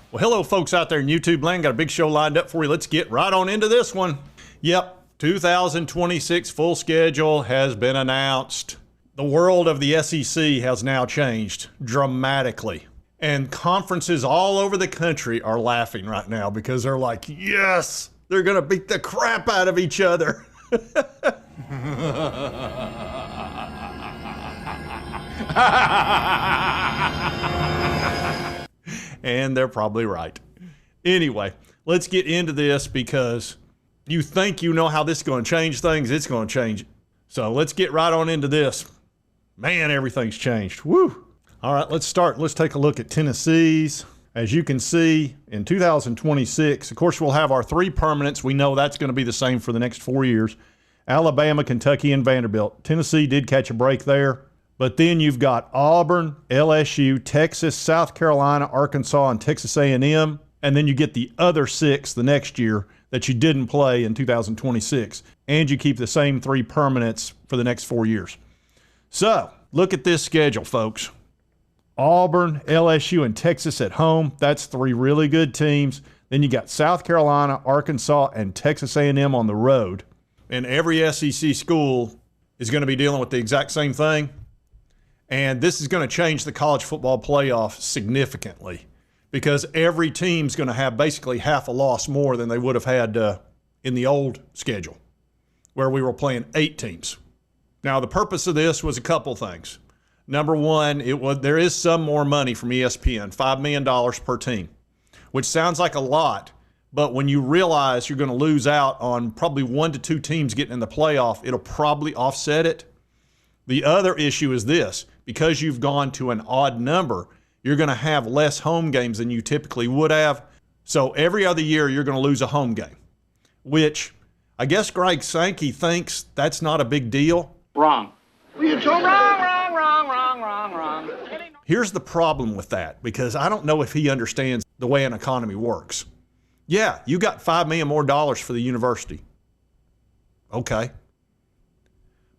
Well, hello, folks out there in YouTube land. Got a big show lined up for you. Let's get right on into this one. Yep, 2026 full schedule has been announced. The world of the SEC has now changed dramatically. And conferences all over the country are laughing right now because they're like, yes, they're going to beat the crap out of each other. And they're probably right. Anyway, let's get into this because you think you know how this is going to change things. It's going to change it. So let's get right on into this. Man, everything's changed. Woo! All right, let's start. Let's take a look at Tennessee's. As you can see, in 2026, of course, we'll have our three permanents. We know that's going to be the same for the next 4 years. Alabama, Kentucky, and Vanderbilt. Tennessee did catch a break there. But then you've got Auburn, LSU, Texas, South Carolina, Arkansas, and Texas A&M. And then you get the other six the next year that you didn't play in 2026. And you keep the same three permanents for the next 4 years. So look at this schedule, folks. Auburn, LSU, and Texas at home. That's three really good teams. Then you got South Carolina, Arkansas, and Texas A&M on the road. And every SEC school is going to be dealing with the exact same thing. And this is going to change the college football playoff significantly because every team's going to have basically half a loss more than they would have had in the old schedule where we were playing 8 teams. Now, the purpose of this was a couple things. Number one, there is some more money from ESPN, $5 million per team, which sounds like a lot, but when you realize you're going to lose out on probably 1 to 2 teams getting in the playoff, it'll probably offset it. The other issue is this. Because you've gone to an odd number, you're going to have less home games than you typically would have. So every other year, you're going to lose a home game, which I guess Greg Sankey thinks that's not a big deal. Wrong. Wrong. Here's the problem with that, because I don't know if he understands the way an economy works. Yeah, you got $5 million more for the university. Okay.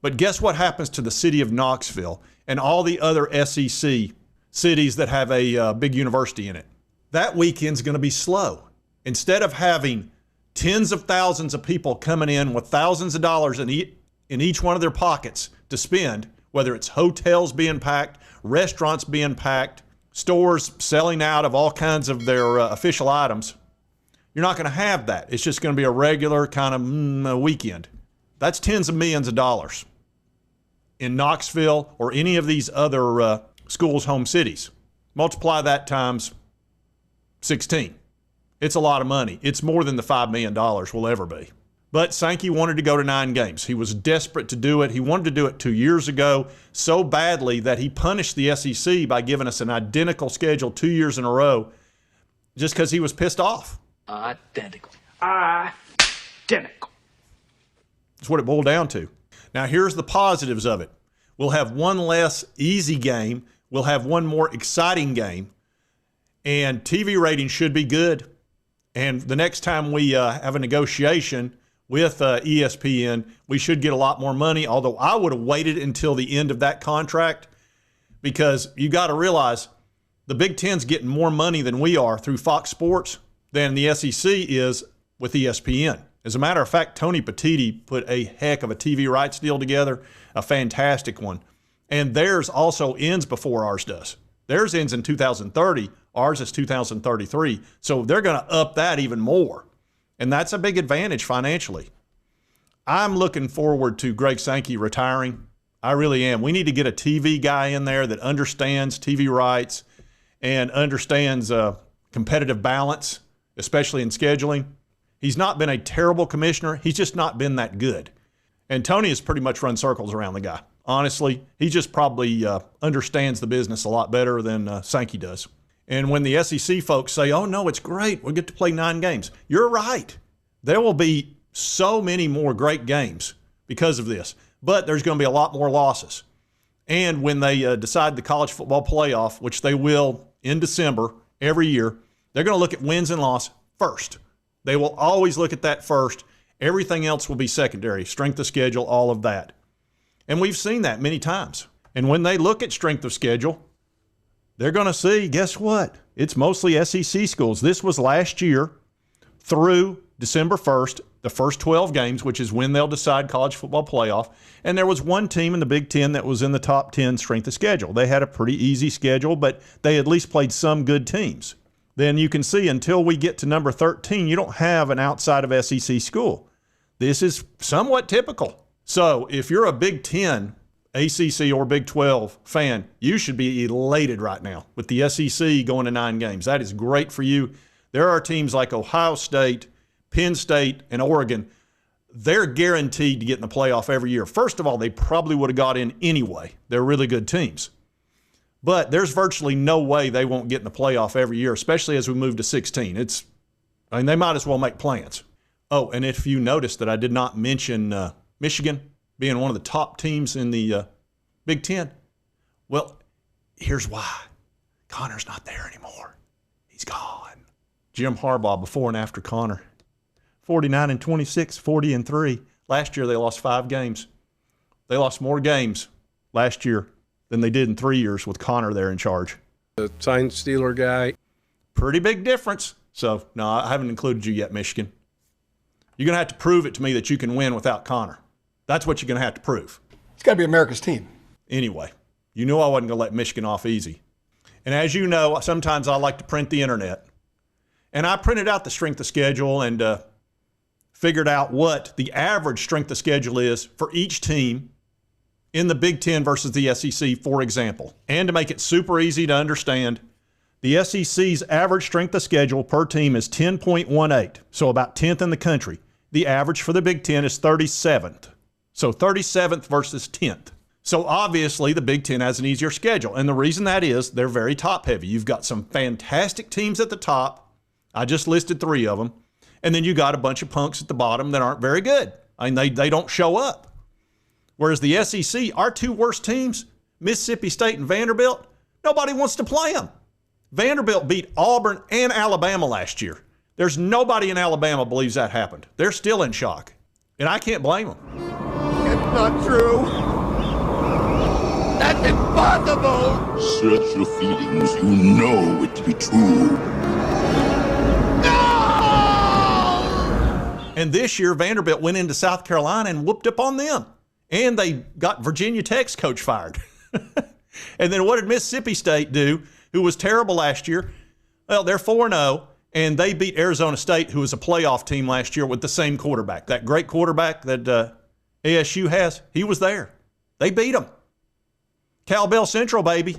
But guess what happens to the city of Knoxville and all the other SEC cities that have a big university in it? That weekend's going to be slow. Instead of having tens of thousands of people coming in with thousands of dollars in each one of their pockets to spend, whether it's hotels being packed, restaurants being packed, stores selling out of all kinds of their official items, you're not going to have that. It's just going to be a regular kind of weekend. That's tens of millions of dollars in Knoxville or any of these other schools' home cities. Multiply that times 16. It's a lot of money. It's more than the $5 million will ever be. But Sankey wanted to go to 9 games. He was desperate to do it. He wanted to do it 2 years ago so badly that he punished the SEC by giving us an identical schedule 2 years in a row just because he was pissed off. Identical. That's what it boiled down to. Now, here's the positives of it. We'll have one less easy game. We'll have one more exciting game. And TV ratings should be good. And the next time we have a negotiation with ESPN, we should get a lot more money, although I would have waited until the end of that contract because you got to realize the Big Ten's getting more money than we are through Fox Sports than the SEC is with ESPN. As a matter of fact, Tony Petitti put a heck of a TV rights deal together, a fantastic one. And theirs also ends before ours does. Theirs ends in 2030. Ours is 2033. So they're going to up that even more. And that's a big advantage financially. I'm looking forward to Greg Sankey retiring. I really am. We need to get a TV guy in there that understands TV rights and understands competitive balance, especially in scheduling. He's not been a terrible commissioner. He's just not been that good. And Tony has pretty much run circles around the guy. Honestly, he just probably understands the business a lot better than Sankey does. And when the SEC folks say, oh, no, it's great, we'll get to play 9 games. You're right. There will be so many more great games because of this. But there's going to be a lot more losses. And when they decide the college football playoff, which they will in December every year, they're going to look at wins and loss first. They will always look at that first. Everything else will be secondary, strength of schedule, all of that. And we've seen that many times. And when they look at strength of schedule, they're going to see, guess what? It's mostly SEC schools. This was last year through December 1st, the first 12 games, which is when they'll decide college football playoff. And there was one team in the Big Ten that was in the top 10 strength of schedule. They had a pretty easy schedule, but they at least played some good teams. Then you can see until we get to number 13, you don't have an outside of SEC school. This is somewhat typical. So if you're a Big Ten, ACC, or Big 12 fan, you should be elated right now with the SEC going to 9 games. That is great for you. There are teams like Ohio State, Penn State, and Oregon. They're guaranteed to get in the playoff every year. First of all, they probably would have got in anyway. They're really good teams. But there's virtually no way they won't get in the playoff every year, especially as we move to 16. They might as well make plans. Oh, and if you noticed that I did not mention Michigan being one of the top teams in the Big Ten, well, here's why. Connor's not there anymore. He's gone. Jim Harbaugh before and after Connor. 49-26, 40-3. Last year they lost 5 games. They lost more games last year than they did in 3 years with Connor there in charge. The sign stealer guy. Pretty big difference. So, no, I haven't included you yet, Michigan. You're going to have to prove it to me that you can win without Connor. That's what you're going to have to prove. It's got to be America's team. Anyway, you knew I wasn't going to let Michigan off easy. And as you know, sometimes I like to print the internet. And I printed out the strength of schedule and figured out what the average strength of schedule is for each team in the Big Ten versus the SEC, for example. And to make it super easy to understand, the SEC's average strength of schedule per team is 10.18, so about 10th in the country. The average for the Big Ten is 37th. So 37th versus 10th. So obviously the Big Ten has an easier schedule. And the reason that is they're very top heavy. You've got some fantastic teams at the top. I just listed 3 of them. And then you got a bunch of punks at the bottom that aren't very good. I mean, they don't show up. Whereas the SEC, our 2 worst teams, Mississippi State and Vanderbilt, nobody wants to play them. Vanderbilt beat Auburn and Alabama last year. There's nobody in Alabama believes that happened. They're still in shock. And I can't blame them. It's not true. That's impossible. Search your feelings. You know it to be true. No! And this year, Vanderbilt went into South Carolina and whooped up on them. And they got Virginia Tech's coach fired. And then what did Mississippi State do, who was terrible last year? Well, they're 4-0, and they beat Arizona State, who was a playoff team last year with the same quarterback. That great quarterback that ASU has, he was there. They beat them. Cal Bell Central, baby.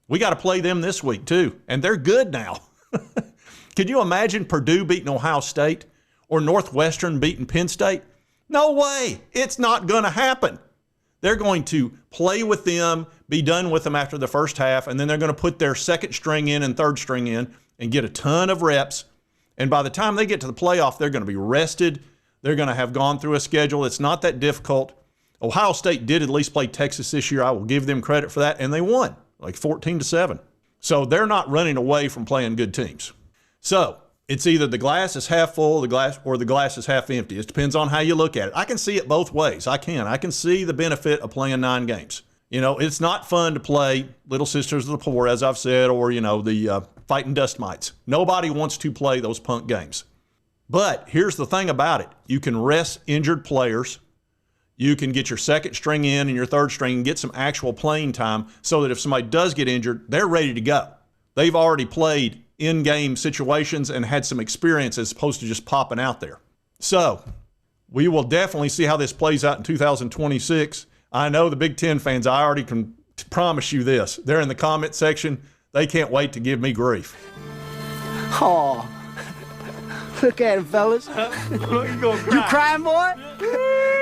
We got to play them this week, too. And they're good now. Could you imagine Purdue beating Ohio State or Northwestern beating Penn State? No way. It's not going to happen. They're going to play with them, be done with them after the first half, and then they're going to put their second string in and third string in and get a ton of reps. And by the time they get to the playoff, they're going to be rested. They're going to have gone through a schedule. It's not that difficult. Ohio State did at least play Texas this year. I will give them credit for that, and they won, like 14-7. So they're not running away from playing good teams. So it's either the glass is half full or the glass is half empty. It depends on how you look at it. I can see it both ways. I can see the benefit of playing 9 games. You know, it's not fun to play Little Sisters of the Poor, as I've said, or, the Fighting Dust Mites. Nobody wants to play those punk games. But here's the thing about it. You can rest injured players. You can get your second string in and your third string and get some actual playing time so that if somebody does get injured, they're ready to go. They've already played in-game situations and had some experience as opposed to just popping out there. So we will definitely see how this plays out in 2026. I know the Big Ten fans, I already can promise you this. They're in the comment section. They can't wait to give me grief. Oh, look at him, fellas. You crying, boy?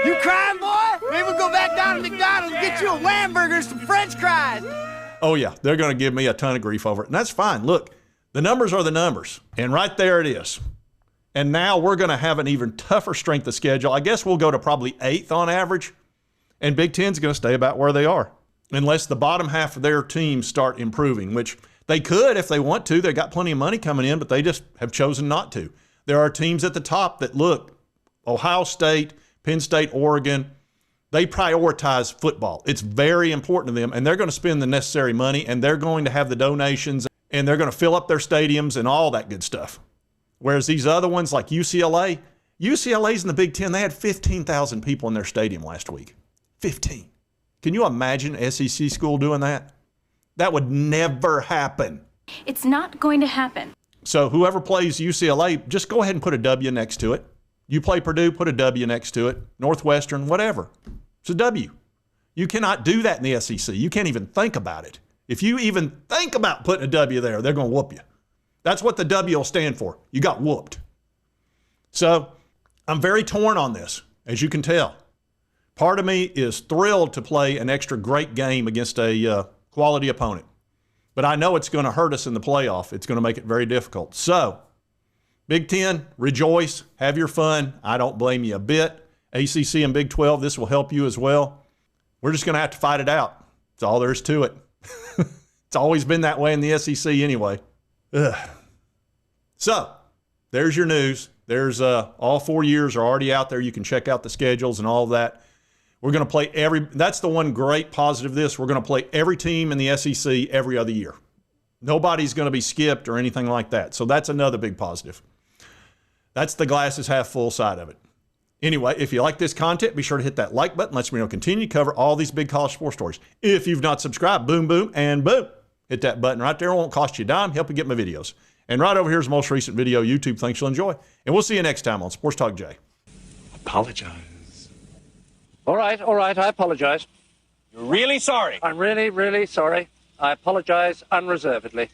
You crying, boy? Maybe we'll go back down to McDonald's and get you a Lamburger and some French fries. Oh, yeah, they're going to give me a ton of grief over it, and that's fine. Look, the numbers are the numbers, and right there it is. And now we're going to have an even tougher strength of schedule. I guess we'll go to probably 8th on average, and Big Ten's going to stay about where they are unless the bottom half of their teams start improving, which they could if they want to. They've got plenty of money coming in, but they just have chosen not to. There are teams at the top that look, Ohio State, Penn State, Oregon, They prioritize football. It's very important to them, and they're going to spend the necessary money, and they're going to have the donations, and they're going to fill up their stadiums and all that good stuff. Whereas these other ones like UCLA's in the Big Ten, they had 15,000 people in their stadium last week. 15. Can you imagine an SEC school doing that? That would never happen. It's not going to happen. So whoever plays UCLA, just go ahead and put a W next to it. You play Purdue, put a W next to it. Northwestern, whatever. It's a W. You cannot do that in the SEC. You can't even think about it. If you even think about putting a W there, they're going to whoop you. That's what the W will stand for. You got whooped. So I'm very torn on this, as you can tell. Part of me is thrilled to play an extra great game against a quality opponent. But I know it's going to hurt us in the playoff. It's going to make it very difficult. So, Big Ten, rejoice, have your fun. I don't blame you a bit. ACC and Big 12, this will help you as well. We're just going to have to fight it out. That's all there is to it. It's always been that way in the SEC anyway. Ugh. So, there's your news. There's all 4 years are already out there. You can check out the schedules and all of that. We're going to play that's the one great positive of this. We're going to play every team in the SEC every other year. Nobody's going to be skipped or anything like that. So that's another big positive. That's the glass is half full side of it. Anyway, if you like this content, be sure to hit that like button. Lets me know continue to cover all these big college sports stories. If you've not subscribed, boom, boom, and boom. Hit that button right there. It won't cost you a dime. Help you get my videos. And right over here is the most recent video YouTube. Thanks, you'll enjoy. And we'll see you next time on Sports Talk Jay. Apologize. All right, I apologize. You're really sorry. I'm really, really sorry. I apologize unreservedly.